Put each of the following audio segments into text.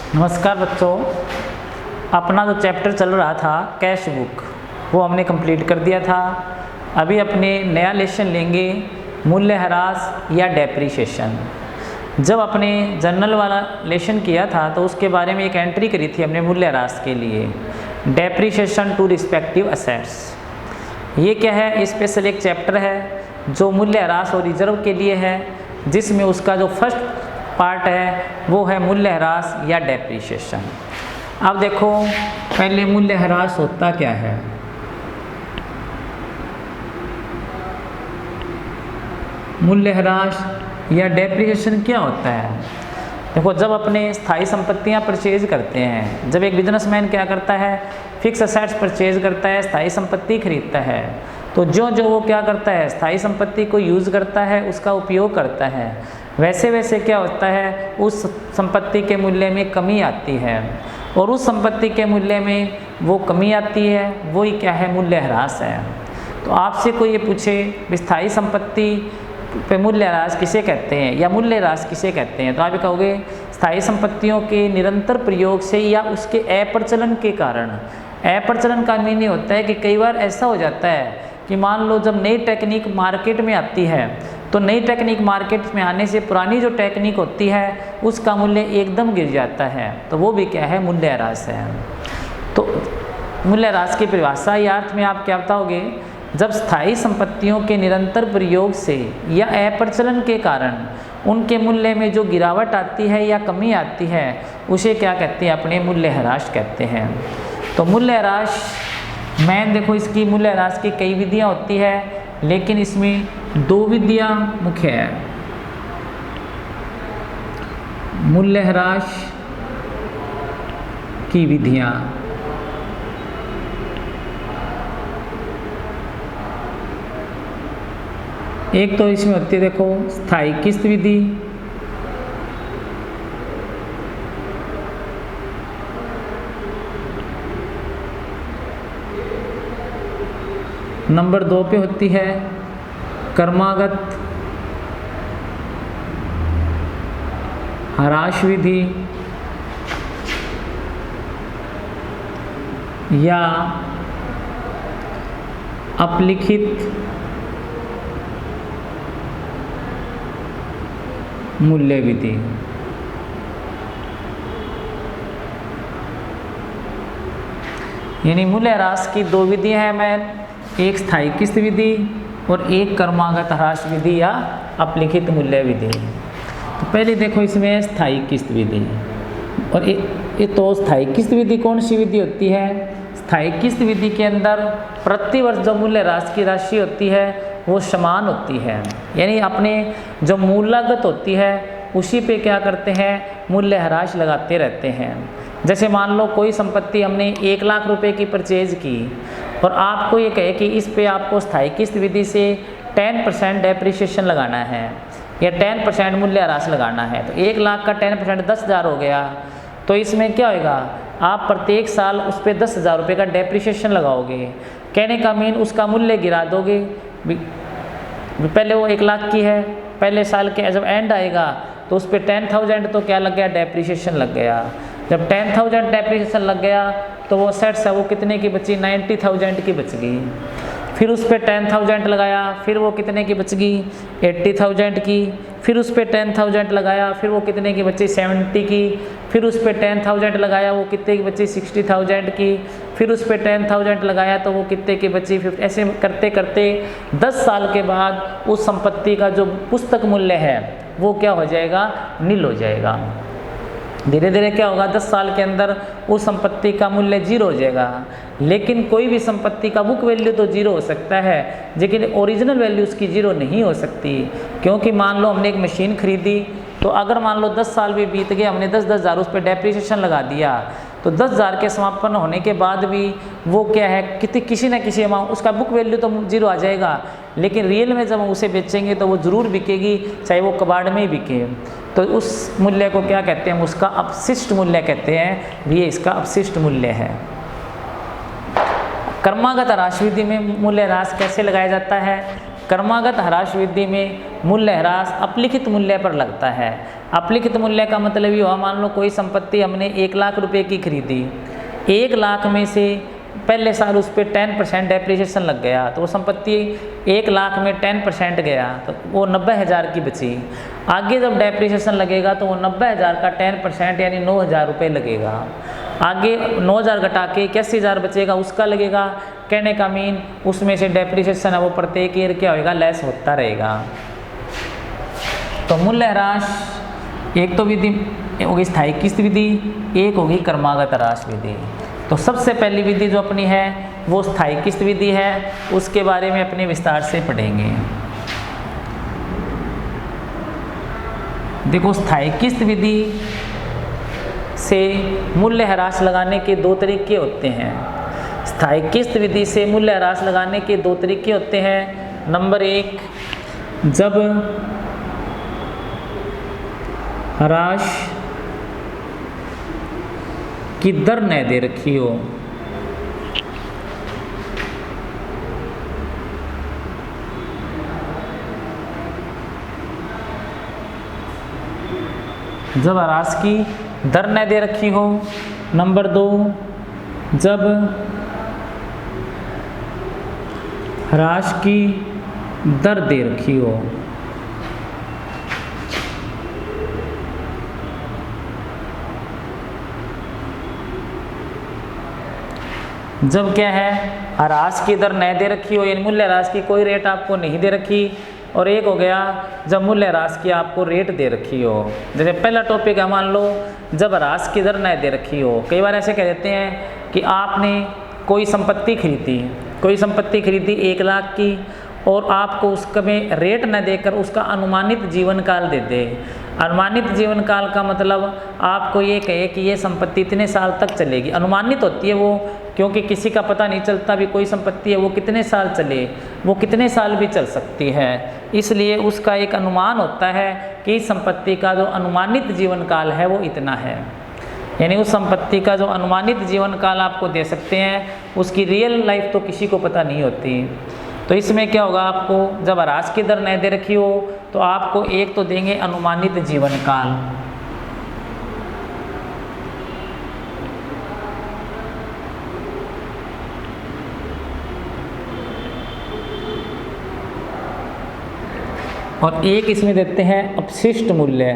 नमस्कार बच्चों, अपना जो चैप्टर चल रहा था कैश बुक वो हमने कंप्लीट कर दिया था। अभी अपने नया लेसन लेंगे मूल्यह्रास या डेप्रीशिएशन। जब अपने जर्नल वाला लेसन किया था तो उसके बारे में एक एंट्री करी थी हमने मूल्यह्रास के लिए, डेप्रीशिएशन टू रिस्पेक्टिव असेट्स। ये क्या है, स्पेशल एक चैप्टर है जो मूल्यह्रास और रिजर्व के लिए है, जिसमें उसका जो फर्स्ट पार्ट है वो है मूल्यह्रास या डेप्रीशिएशन। अब देखो पहले मूल्यह्रास होता क्या है। मूल्यह्रास या डेप्रीशिएशन क्या होता है? देखो, जब अपने स्थायी संपत्तियां परचेज करते हैं, जब एक बिजनेसमैन क्या करता है, फिक्स असेट्स परचेज करता है, स्थायी संपत्ति खरीदता है, तो जो जो वो क्या करता है, स्थायी संपत्ति को यूज़ करता है, उसका उपयोग करता है, वैसे वैसे क्या होता है, उस संपत्ति के मूल्य में कमी आती है, और उस संपत्ति के मूल्य में वो कमी आती है, वही क्या है, मूल्यह्रास है। तो आपसे कोई ये पूछे स्थायी संपत्ति पे मूल्यह्रास किसे कहते हैं या मूल्यह्रास किसे कहते हैं, तो आप कहोगे स्थायी संपत्तियों के निरंतर प्रयोग से या उसके अप्रचलन के कारण। अप्रचलन का मीनिंग होता है कि कई बार ऐसा हो जाता है कि मान लो जब नई टेक्निक मार्केट में आती है, तो नई टेक्निक मार्केट में आने से पुरानी जो टेक्निक होती है उसका मूल्य एकदम गिर जाता है, तो वो भी क्या है, मूल्यह्रास है। तो मूल्यह्रास की परिभाषा या अर्थ में आप क्या बताओगे, जब स्थायी संपत्तियों के निरंतर प्रयोग से या अप्रचलन के कारण उनके मूल्य में जो गिरावट आती है या कमी आती है, उसे क्या कहते हैं, अपने मूल्यह्रास कहते हैं। तो मूल्यह्रास मैं देखो, इसकी मूल्यह्रास की कई विधियां होती है, लेकिन इसमें दो विधियां मुख्य है। मूल्यह्रास की विधियां, एक तो इसमें होती है, देखो, स्थायी किस्त विधि, नंबर 2 पे होती है क्रमागत ह्रास विधि या अपलिखित मूल्य विधि। यानी मूल्यह्रास की दो विधियां हैं, मैं एक स्थायी किस्त विधि और एक क्रमागत ह्रास विधि या अपलिखित मूल्य विधि। तो पहले देखो इसमें स्थायी किस्त विधि, और ये तो स्थायी किस्त विधि कौन सी विधि होती है? स्थायी किस्त विधि के अंदर प्रतिवर्ष जो मूल्यह्रास की राशि होती है वो समान होती है, यानी अपने जो मूल लागत होती है उसी पे क्या करते हैं, मूल्यह्रास लगाते रहते हैं। जैसे मान लो कोई संपत्ति हमने 1 लाख रुपए की परचेज की और आपको ये कहे कि इस पे आपको स्थायी किस्त विधि से 10% डेप्रीशिएशन लगाना है या 10% मूल्यह्रास लगाना है, तो 1 लाख का 10% 10,000 हो गया। तो इसमें क्या होगा, आप प्रत्येक साल उस पर 10,000 रुपये का डेप्रीशिएशन लगाओगे। कहने का मीन उसका मूल्य गिरा दोगे। पहले वो 1 लाख की है, पहले साल के जब एंड आएगा तो उस पर 10,000 तो क्या लग गया, डेप्रीशिएशन लग गया। जब 10,000 डेप्रीशिएशन लग गया तो वो सेट्स है वो कितने की बची, 90,000 की बच गई। फिर उस पर 10,000 लगाया, फिर वो कितने की बच गई, 80,000 की। फिर उस पर 10,000 लगाया, फिर वो कितने की बची, 70 की। फिर उस पर 10,000 लगाया, वो कितने की बची, 60,000 की। फिर उस पर 10,000 लगाया तो वो कितने की बची, 50। ऐसे करते करते 10 साल के बाद उस संपत्ति का जो पुस्तक मूल्य है वो क्या हो जाएगा, नील हो जाएगा। धीरे धीरे क्या होगा, 10 साल के अंदर उस संपत्ति का मूल्य 0 हो जाएगा। लेकिन कोई भी संपत्ति का बुक वैल्यू तो 0 हो सकता है, लेकिन ओरिजिनल वैल्यू उसकी 0 नहीं हो सकती। क्योंकि मान लो हमने एक मशीन खरीदी, तो अगर मान लो 10 साल भी बीत गए, हमने 10,000 उस पर डेप्रीशिएशन लगा दिया, तो 10,000 के समापन होने के बाद भी वो क्या है, किसी न किसी अमाउंट उसका बुक वैल्यू तो 0 आ जाएगा, लेकिन रियल में जब हम उसे बेचेंगे तो वो ज़रूर बिकेगी, चाहे वो कबाड़ में ही बिके। तो उस मूल्य को क्या कहते हैं, उसका अपशिष्ट मूल्य कहते हैं। ये इसका अपशिष्ट मूल्य है। क्रमागत ह्रास विधि में मूल्यह्रास कैसे लगाया जाता है, क्रमागत ह्रास विधि में मूल्य ह्रास अपलिखित मूल्य पर लगता है। अपलिखित मूल्य का मतलब ये हुआ, मान लो कोई संपत्ति हमने 1 लाख रुपए की खरीदी, 1 लाख में से पहले साल उस पर 10% डेप्रिसिएशन लग गया, तो वो संपत्ति 1 लाख में 10% गया तो वो 90,000 की बची। आगे जब डेप्रिसिएशन लगेगा तो वो 90,000 का 10% यानी 9,000 रुपये लगेगा। आगे 9,000 घटा के 81,000 बचेगा, उसका लगेगा। कहने का मीन उसमें से डेप्रिसिएशन है वो प्रत्येक ईयर क्या होएगा, लेस होता रहेगा। तो मूल्य ह्रास एक तो विधि होगी स्थायी किस्त विधि, एक होगी क्रमागत ह्रास विधि। तो सबसे पहली विधि जो अपनी है वो स्थायी किस्त विधि है, उसके बारे में अपने विस्तार से पढ़ेंगे। देखो, स्थायी किस्त विधि से मूल्य ह्रास लगाने के 2 तरीके होते हैं। स्थायी किस्त विधि से मूल्य ह्रास लगाने के 2 तरीके होते हैं। नंबर 1, जब ह्रास की दर न दे रखी हो, जब ह्रास की दर न दे रखी हो। नंबर 2, जब ह्रास की दर दे रखी हो। जब क्या है, ह्रास की दर न दे रखी हो, यानी मूल्य ह्रास की कोई रेट आपको नहीं दे रखी। और एक हो गया जब मूल्य ह्रास की आपको रेट दे रखी हो। जैसे पहला टॉपिक है, मान लो जब ह्रास की दर न दे रखी हो। कई बार ऐसे कह देते हैं कि आपने कोई संपत्ति खरीदी 1 लाख की, और आपको उसमें रेट न देकर उसका अनुमानित जीवन काल दे दे। अनुमानित जीवन काल का मतलब आपको ये कहे कि ये संपत्ति इतने साल तक चलेगी। अनुमानित होती है वो, क्योंकि किसी का पता नहीं चलता भी कोई संपत्ति है वो कितने साल चले, वो कितने साल भी चल सकती है। इसलिए उसका एक अनुमान होता है कि इस संपत्ति का जो अनुमानित जीवन काल है वो इतना है। यानी उस संपत्ति का जो अनुमानित जीवन काल आपको दे सकते हैं, उसकी रियल लाइफ तो किसी को पता नहीं होती। तो इसमें क्या होगा, आपको जब ह्रास की दर न दे रखी हो तो आपको एक तो देंगे अनुमानित जीवन काल, और एक इसमें देते हैं अपशिष्ट मूल्य।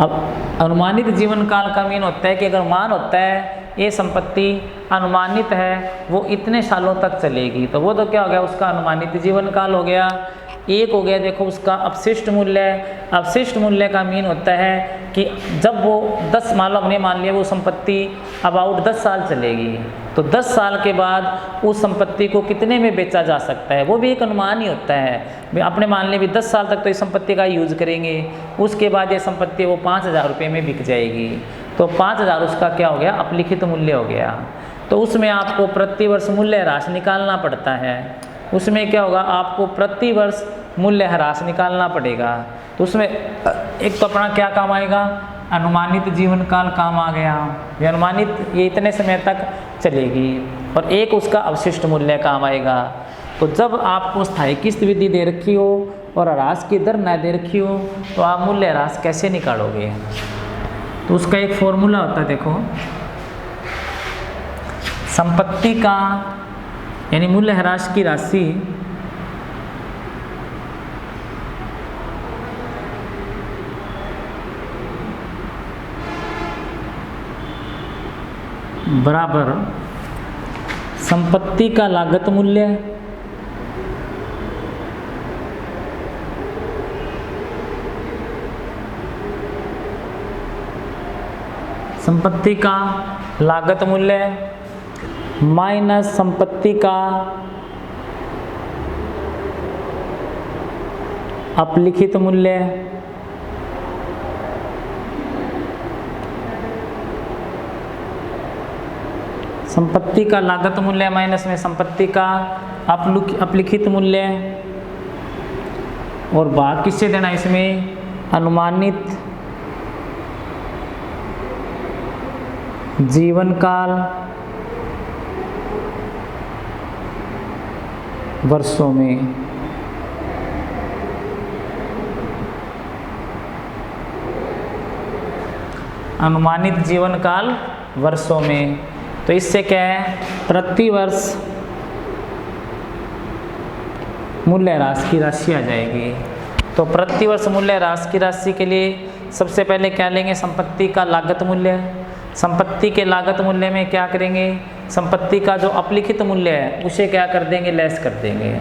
अब अनुमानित जीवन काल का मीन होता है कि अगर मान होता है ये संपत्ति अनुमानित है वो इतने सालों तक चलेगी, तो वो तो क्या हो गया, उसका अनुमानित जीवन काल हो गया। एक हो गया देखो उसका अपशिष्ट मूल्य। अपशिष्ट मूल्य का मीन होता है कि जब वो 10 हमने मान लिया वो संपत्ति अबाउट 10 साल चलेगी, तो 10 साल के बाद उस संपत्ति को कितने में बेचा जा सकता है, वो भी एक अनुमान ही होता है। अपने मान लिया भी 10 साल तक तो इस संपत्ति का यूज़ करेंगे, उसके बाद ये संपत्ति वो 5,000 रुपये में बिक जाएगी, तो 5,000 उसका क्या हो गया, अपलिखित मूल्य हो गया। तो उसमें आपको प्रतिवर्ष मूल्य ह्रास निकालना पड़ता है। उसमें क्या होगा, आपको प्रतिवर्ष मूल्य ह्रास निकालना पड़ेगा। तो उसमें एक तो अपना क्या काम आएगा, अनुमानित जीवन काल काम आ गया, ये अनुमानित ये इतने समय तक चलेगी, और एक उसका अवशिष्ट मूल्य काम आएगा। तो जब आपको स्थायी किस्त विधि दे रखी हो और ह्रास की दर न दे रखी हो, तो आप मूल्य ह्रास कैसे निकालोगे। तो उसका एक फॉर्मूला होता है, देखो, संपत्ति का यानी मूल्य ह्रास की राशि बराबर संपत्ति का लागत मूल्य संपत्ति का लागत मूल्य माइनस संपत्ति का अपलिखित मूल्य संपत्ति का लागत मूल्य माइनस में संपत्ति का अपलिखित मूल्य, और भाग किससे देना, इसमें अनुमानित जीवन काल वर्षों में। अनुमानित जीवन काल वर्षों में। तो इससे क्या है, प्रति वर्ष मूल्य ह्रास की राशि आ जाएगी। तो प्रति वर्ष मूल्य ह्रास की राशि के लिए सबसे पहले क्या लेंगे, संपत्ति का लागत मूल्य। संपत्ति के लागत मूल्य में क्या करेंगे, संपत्ति का जो अपलिखित मूल्य है उसे क्या कर देंगे, लेस कर देंगे।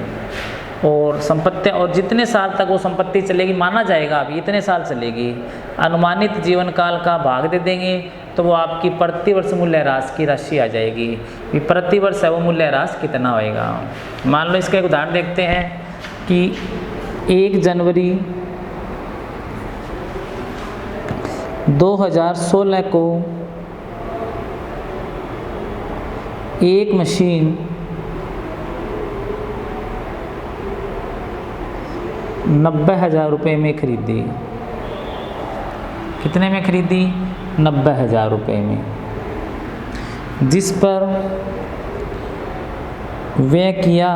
और संपत्ति, और जितने साल तक वो संपत्ति चलेगी, माना जाएगा अभी इतने साल चलेगी, अनुमानित जीवन काल का भाग दे देंगे, तो वो आपकी प्रति वर्ष मूल्य ह्रास की राशि आ जाएगी। कि प्रति वर्ष है वो मूल्य ह्रास कितना होएगा। मान लो इसका एक उदाहरण देखते हैं कि 1 जनवरी 2016 को एक मशीन 90,000 रुपये में खरीदी। कितने में खरीदी, 90,000 रुपये में, जिस पर व्यय किया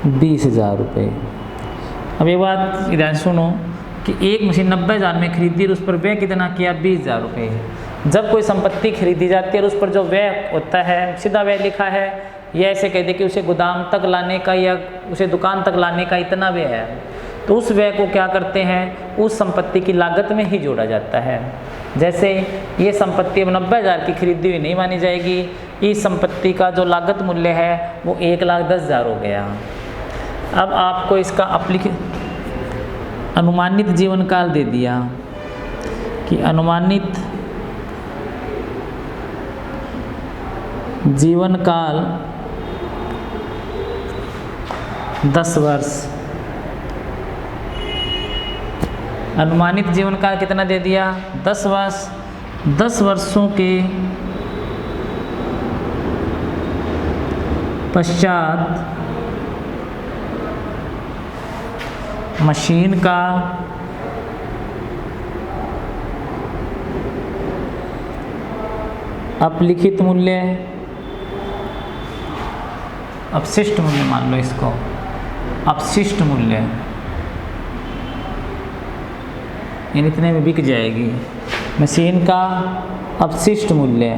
20,000 रुपये। अब एक बात ध्यान सुनो कि एक मशीन 90,000 में खरीदी और उस पर व्यय कितना किया, 20,000 रुपये। जब कोई संपत्ति खरीदी जाती है और उस पर जो व्यय होता है, सीधा व्यय लिखा है, या ऐसे कह दे कि उसे गोदाम तक लाने का या उसे दुकान तक लाने का इतना व्यय है, तो उस व्यय को क्या करते हैं, उस संपत्ति की लागत में ही जोड़ा जाता है। जैसे ये संपत्ति अब 90,000 की खरीदी हुई नहीं मानी जाएगी, इस संपत्ति का जो लागत मूल्य है वो 1,10,000 हो गया। अब आपको इसका अनुमानित जीवन काल दे दिया कि अनुमानित जीवन काल 10 वर्ष। अनुमानित जीवन काल कितना दे दिया, 10 वर्ष। 10 वर्षों के पश्चात मशीन का अपलिखित मूल्य, अपशिष्ट मूल्य मान लो इसको, अपशिष्ट मूल्य यानी इतने में बिक जाएगी मशीन का अपशिष्ट मूल्य।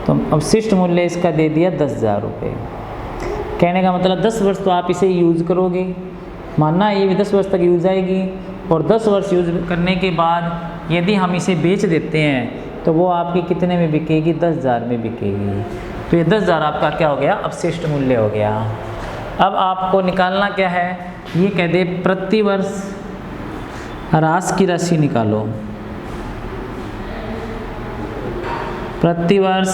तो अपशिष्ट मूल्य इसका दे दिया 10,000 रुपये। कहने का मतलब 10 वर्ष तो आप इसे यूज़ करोगे, मानना ये भी 10 वर्ष तक यूज़ आएगी, और 10 वर्ष यूज़ करने के बाद यदि हम इसे बेच देते हैं तो वो आपकी कितने में बिकेगी, 10,000 में बिकेगी। तो ये 10,000 आपका क्या हो गया, अपशिष्ट मूल्य हो गया। अब आपको निकालना क्या है, ये कह दे प्रति वर्ष ह्रास की राशि निकालो। प्रति वर्ष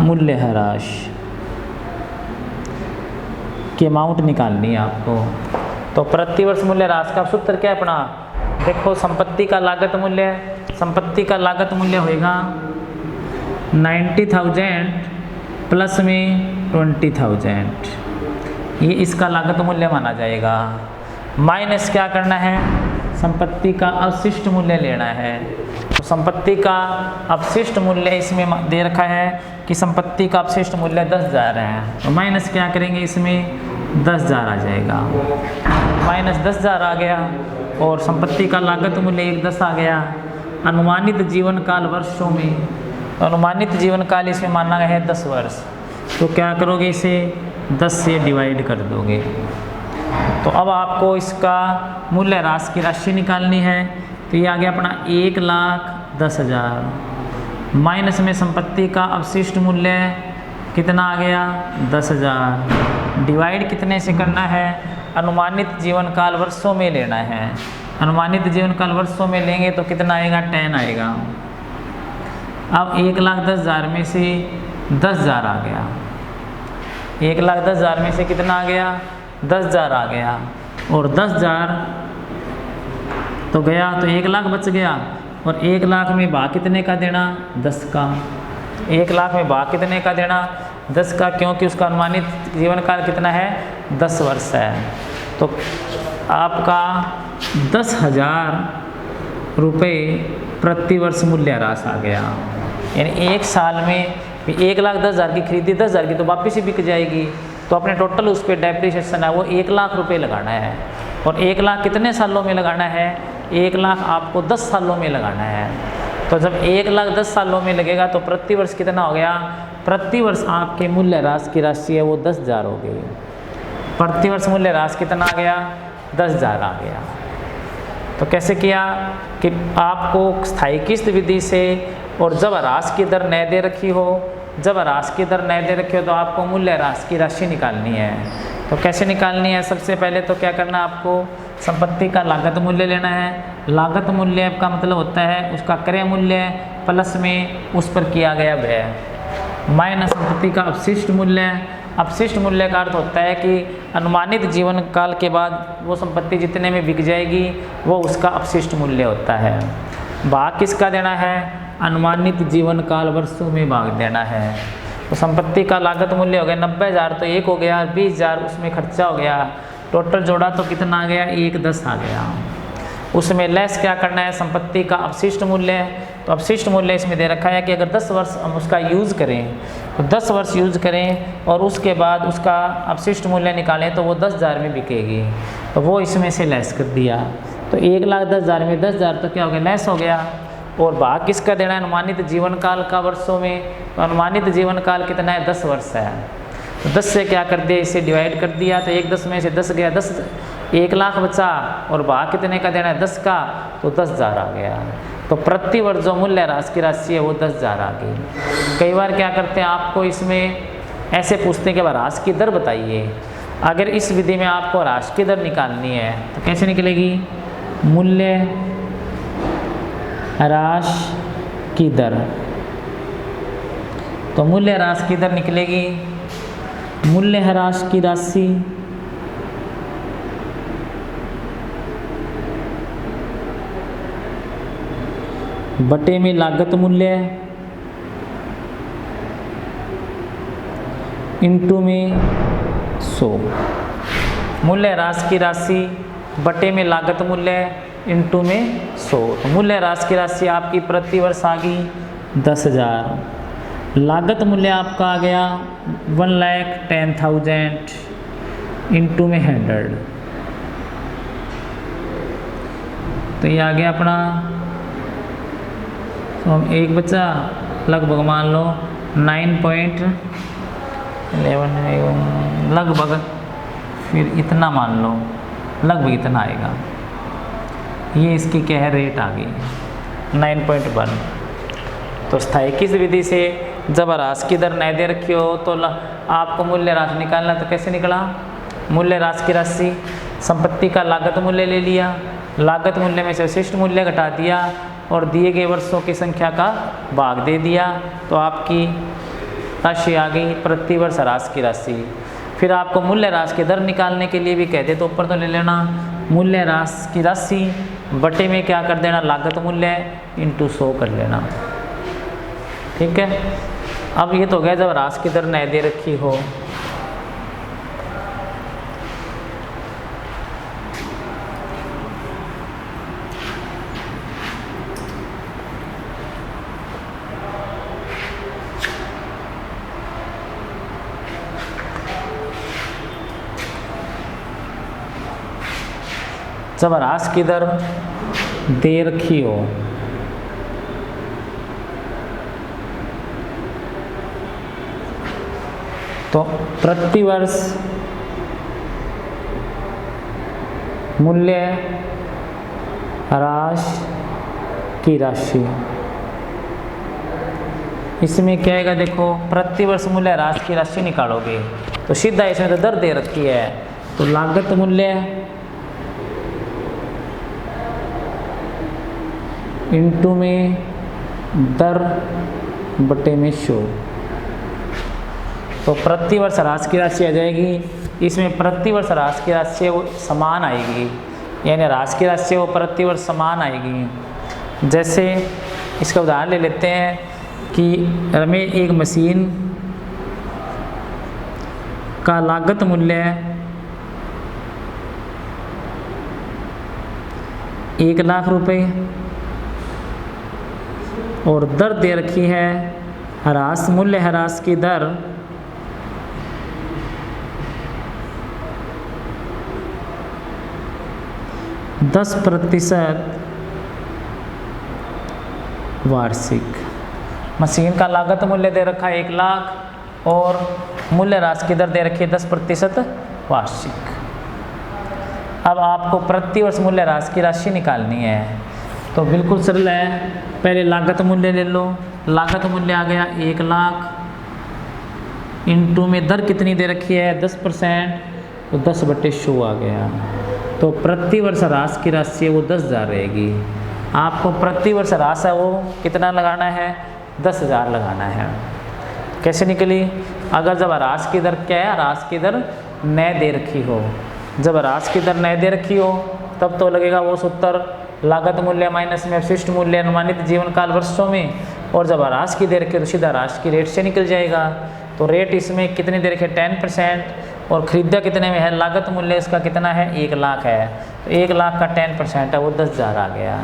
मूल्य ह्रास की अमाउंट निकालनी है आपको। तो प्रति वर्ष मूल्य ह्रास का सूत्र क्या है अपना, देखो संपत्ति का लागत मूल्य, संपत्ति का लागत मूल्य होएगा 90,000 प्लस में 20,000, ये इसका लागत मूल्य माना जाएगा। माइनस क्या करना है, संपत्ति का अवशिष्ट मूल्य लेना है। तो संपत्ति का अवशिष्ट मूल्य इसमें दे रखा है कि संपत्ति का अवशिष्ट मूल्य 10,000 है, तो माइनस क्या करेंगे, इसमें 10,000 आ जाएगा। माइनस 10,000 आ गया और संपत्ति का लागत मूल्य 1,10 आ गया। अनुमानित जीवन काल वर्षों में, तो अनुमानित जीवन काल इसमें माना गया है 10 वर्ष। तो क्या करोगे, इसे 10 से डिवाइड कर दोगे। तो अब आपको इसका मूल्य ह्रास की राशि निकालनी है। तो ये आ गया अपना 1,10,000 माइनस में संपत्ति का अवशिष्ट मूल्य कितना आ गया, 10,000, डिवाइड कितने से करना है, अनुमानित जीवन काल वर्षों में लेना है। अनुमानित जीवन काल वर्षों में लेंगे तो कितना आएगा, 10 आएगा। अब 1,10,000 में से 10,000 आ गया, 1,10,000 में से कितना आ गया, 10,000 आ गया, और 10,000 तो गया तो 1,00,000 बच गया, और 1,00,000 में भाग कितने का देना, 10 का। 1,00,000 में भाग कितने का देना, 10 का, क्योंकि उसका अनुमानित जीवन काल कितना है, 10 वर्ष है। तो आपका 10,000 रुपये प्रति वर्ष मूल्य ह्रास आ गया। यानी 1 साल में 1,10,000 की खरीदी 10,000 की तो वापस ही बिक जाएगी। तो अपने टोटल उस पर डेप्रिसिएशन है वो 1 लाख रुपये लगाना है। और 1 लाख कितने सालों में लगाना है? 1 लाख आपको 10 सालों में लगाना है। तो जब 1 लाख 10 सालों में लगेगा तो प्रति वर्ष कितना हो गया? प्रति वर्ष आपके मूल्य ह्रास की राशि है वो 10,000 हो गई। प्रति वर्ष मूल्य ह्रास कितना आ गया? 10,000 आ गया। तो कैसे किया कि आपको स्थायी किस्त विधि से, और जब ह्रास की दर न दे रखी हो, जब ह्रास की दर न दे रखी हो तो आपको मूल्य ह्रास की राशि निकालनी है। तो कैसे निकालनी है? सबसे पहले तो क्या करना है आपको? संपत्ति का लागत मूल्य लेना है। लागत मूल्य का मतलब होता है उसका क्रय मूल्य प्लस में उस पर किया गया व्यय माइनस संपत्ति का अपशिष्ट मूल्य। अपशिष्ट मूल्य का अर्थ होता है कि अनुमानित जीवन काल के बाद वो संपत्ति जितने में बिक जाएगी वो उसका अपशिष्ट मूल्य होता है। भाग किसका देना है? अनुमानित जीवन काल वर्षों में भाग देना है। तो संपत्ति का लागत मूल्य हो गया 90,000, तो 1 हो गया, 20,000 उसमें खर्चा हो गया, टोटल जोड़ा तो कितना आ गया? 1,10 आ गया। उसमें लेस क्या करना है? संपत्ति का अपशिष्ट मूल्य। तो अपशिष्ट मूल्य इसमें दे रखा है कि अगर 10 वर्ष हम उसका यूज़ करें तो 10 वर्ष यूज़ करें और उसके बाद उसका अपशिष्ट मूल्य निकालें तो वो 10,000 में बिकेगी। तो वो इसमें से लेस कर दिया। तो 1,10,000 में 10,000 तो क्या हो गया? लेस हो गया। और भाग किसका देना है? अनुमानित जीवन काल का वर्षों में। तो अनुमानित जीवन काल कितना है? 10 वर्ष है। तो 10 से क्या कर दिया? इसे डिवाइड कर दिया तो 1,10 में से 10 गया, 1 लाख बचा और भाग कितने का देना है? 10 का, तो 10,000 आ गया। तो प्रति वर्ष जो मूल्य ह्रास की राशि है वो 10,000 आ गई। कई बार क्या करते हैं आपको इसमें ऐसे पूछते हैं कि ह्रास की दर बताइए। अगर इस विधि में आपको ह्रास की दर निकालनी है तो कैसे निकलेगी? मूल्य ह्रास की दर। तो मूल्य ह्रास की दर निकलेगी मूल्य ह्रास की राशि बटे में लागत मूल्य इंटू में 100। मूल्य ह्रास की राशि बटे में लागत मूल्य इंटू में 100। तो मूल्य ह्रास की राशि आपकी प्रति वर्ष आ गई 10,000। लागत मूल्य आपका आ गया 1,10,000 इंटू में 100। तो ये आ गया अपना। तो हम एक बचा लगभग मान लो 9.11 लगभग, फिर इतना मान लो लगभग इतना आएगा। ये इसकी क्या है? रेट आ गई 9.1। तो स्थायी किस्त विधि से जब ह्रास की दर न दे रखी हो तो आपको मूल्य ह्रास निकालना। तो कैसे निकला? मूल्य ह्रास की राशि संपत्ति का लागत मूल्य ले लिया, लागत मूल्य में से अपशिष्ट मूल्य घटा दिया और दिए गए वर्षों की संख्या का भाग दे दिया। तो आपकी राशि आ गई प्रति वर्ष ह्रास की राशि। फिर आपको मूल्य ह्रास की दर निकालने के लिए भी कहते तो ऊपर तो ले लेना मूल्य ह्रास की राशि बटे में क्या कर देना? लागत मूल्य इंटू 100 कर लेना। ठीक है। अब ये तो हो गया जब ह्रास की दर न दे रखी हो। जब ह्रास की दर दे रखी हो तो प्रति वर्ष मूल्य ह्रास की राशि, इसमें क्या आएगा? देखो प्रति वर्ष मूल्य ह्रास की राशि निकालोगे तो सीधा इसमें तो दर दे रखी है, तो लागत मूल्य इंटू में दर बटे में 100। तो प्रति वर्ष ह्रास की राशि आ जाएगी। इसमें प्रति वर्ष ह्रास की राशि वो समान आएगी, यानी ह्रास की राशि वो प्रति वर्ष समान आएगी। जैसे इसका उदाहरण ले लेते हैं कि हमें एक मशीन का लागत मूल्य 1 लाख रुपए और दर दे रखी है ह्रास, मूल्य ह्रास की दर 10% वार्षिक। मशीन का लागत मूल्य दे रखा है 1 लाख और मूल्य ह्रास की दर दे रखी है 10% वार्षिक। अब आपको प्रति वर्ष मूल्य ह्रास की राशि निकालनी है, तो बिल्कुल सरल है। पहले लागत मूल्य ले लो, लागत मूल्य आ गया 1 लाख इंटू में दर कितनी दे रखी है 10%, तो 10/100 आ गया। तो प्रति वर्ष ह्रास की राशि है वो 10,000 रहेगी। आपको प्रति वर्ष ह्रास है वो कितना लगाना है 10,000 लगाना है। कैसे निकली? अगर जब ह्रास की दर क्या है, ह्रास की दर नए दे रखी हो, जब ह्रास की दर नए दे रखी हो तब तो लगेगा वो सूत्र लागत मूल्य माइनस में अवशिष्ट मूल्य अनुमानित जीवन काल वर्षों में, और जब ह्रास की दे रखी तो सीधा ह्रास की रेट से निकल जाएगा। तो रेट इसमें कितनी दे रखी है 10%, और खरीदा कितने में है, लागत मूल्य इसका कितना है 1 लाख है, तो 1 लाख का 10% है वो 10,000 आ गया।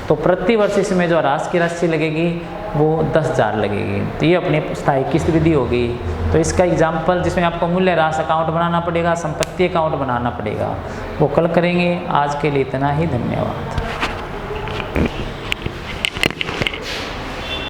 तो प्रति वर्ष इसमें जो ह्रास की राशि लगेगी वो 10,000 लगेगी। तो ये अपनी स्थायी किस्त विधि होगी। तो इसका एग्जाम्पल जिसमें आपको मूल्य ह्रास अकाउंट बनाना पड़ेगा, संपत्ति अकाउंट बनाना पड़ेगा, वो कल करेंगे। आज के लिए इतना ही, धन्यवाद।